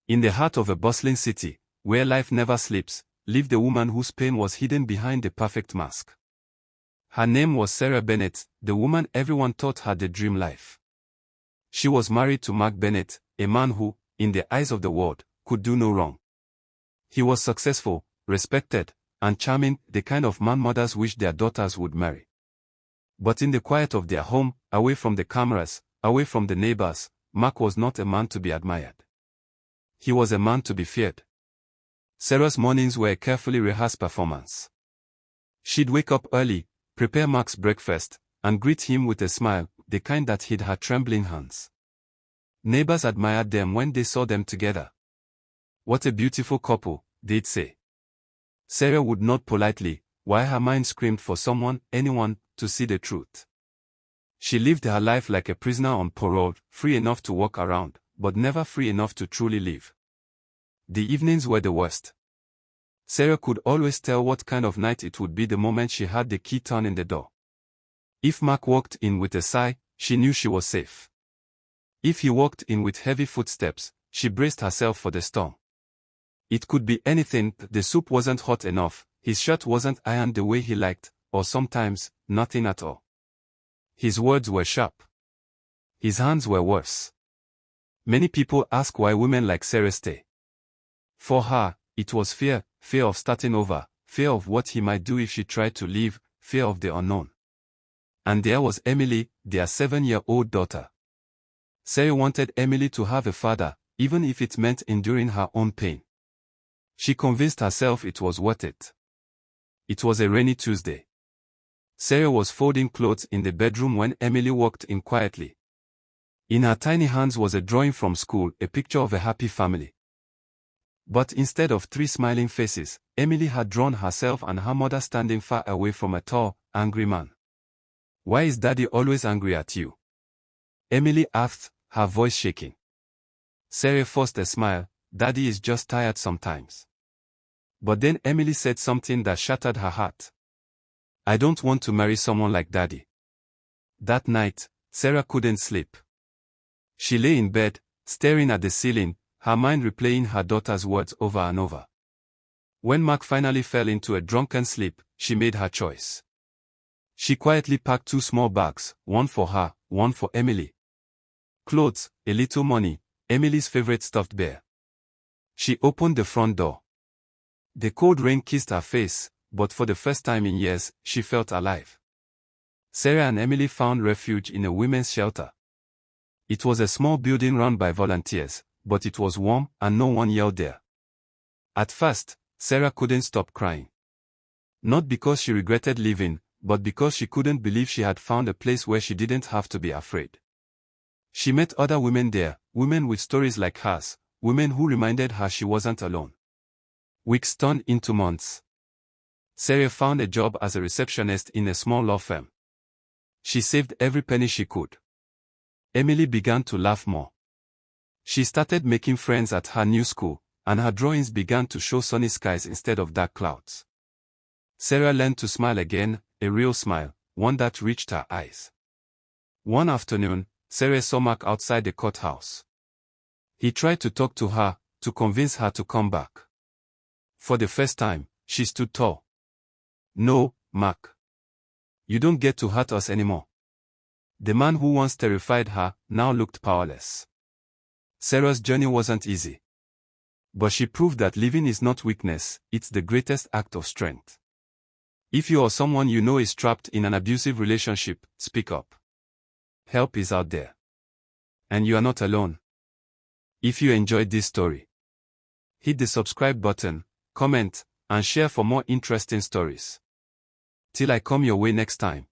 In the heart of a bustling city, where life never sleeps, lived a woman whose pain was hidden behind the perfect mask. Her name was Sarah Bennett, the woman everyone thought had the dream life. She was married to Mark Bennett, a man who, in the eyes of the world, could do no wrong. He was successful, respected, and charming, the kind of man mothers wish their daughters would marry. But in the quiet of their home, away from the cameras, away from the neighbors, Mark was not a man to be admired. He was a man to be feared. Sarah's mornings were a carefully rehearsed performance. She'd wake up early, prepare Mark's breakfast, and greet him with a smile, the kind that hid her trembling hands. Neighbors admired them when they saw them together. What a beautiful couple, they'd say. Sarah would nod politely, while her mind screamed for someone, anyone, to see the truth. She lived her life like a prisoner on parole, free enough to walk around, but never free enough to truly live. The evenings were the worst. Sarah could always tell what kind of night it would be the moment she had the key turn in the door. If Mark walked in with a sigh, she knew she was safe. If he walked in with heavy footsteps, she braced herself for the storm. It could be anything: the soup wasn't hot enough, his shirt wasn't ironed the way he liked, or sometimes, nothing at all. His words were sharp. His hands were worse. Many people ask why women like Sarah stay. For her, it was fear, fear of starting over, fear of what he might do if she tried to leave, fear of the unknown. And there was Emily, their 7-year-old daughter. Sarah wanted Emily to have a father, even if it meant enduring her own pain. She convinced herself it was worth it. It was a rainy Tuesday. Sarah was folding clothes in the bedroom when Emily walked in quietly. In her tiny hands was a drawing from school, a picture of a happy family. But instead of 3 smiling faces, Emily had drawn herself and her mother standing far away from a tall, angry man. "Why is Daddy always angry at you?" Emily asked, her voice shaking. Sarah forced a smile. "Daddy is just tired sometimes." But then Emily said something that shattered her heart. "I don't want to marry someone like Daddy." That night, Sarah couldn't sleep. She lay in bed, staring at the ceiling, her mind replaying her daughter's words over and over. When Mark finally fell into a drunken sleep, she made her choice. She quietly packed 2 small bags, one for her, one for Emily. Clothes, a little money, Emily's favorite stuffed bear. She opened the front door. The cold rain kissed her face, but for the first time in years, she felt alive. Sarah and Emily found refuge in a women's shelter. It was a small building run by volunteers, but it was warm and no one yelled there. At first, Sarah couldn't stop crying. Not because she regretted leaving, but because she couldn't believe she had found a place where she didn't have to be afraid. She met other women there, women with stories like hers, women who reminded her she wasn't alone. Weeks turned into months. Sarah found a job as a receptionist in a small law firm. She saved every penny she could. Emily began to laugh more. She started making friends at her new school, and her drawings began to show sunny skies instead of dark clouds. Sarah learned to smile again, a real smile, one that reached her eyes. One afternoon, Sarah saw Mark outside the courthouse. He tried to talk to her, to convince her to come back. For the first time, she stood tall. "No, Mark. You don't get to hurt us anymore." The man who once terrified her, now looked powerless. Sarah's journey wasn't easy. But she proved that living is not weakness, it's the greatest act of strength. If you or someone you know is trapped in an abusive relationship, speak up. Help is out there. And you are not alone. If you enjoyed this story, hit the subscribe button, comment, and share for more interesting stories. Till I come your way next time.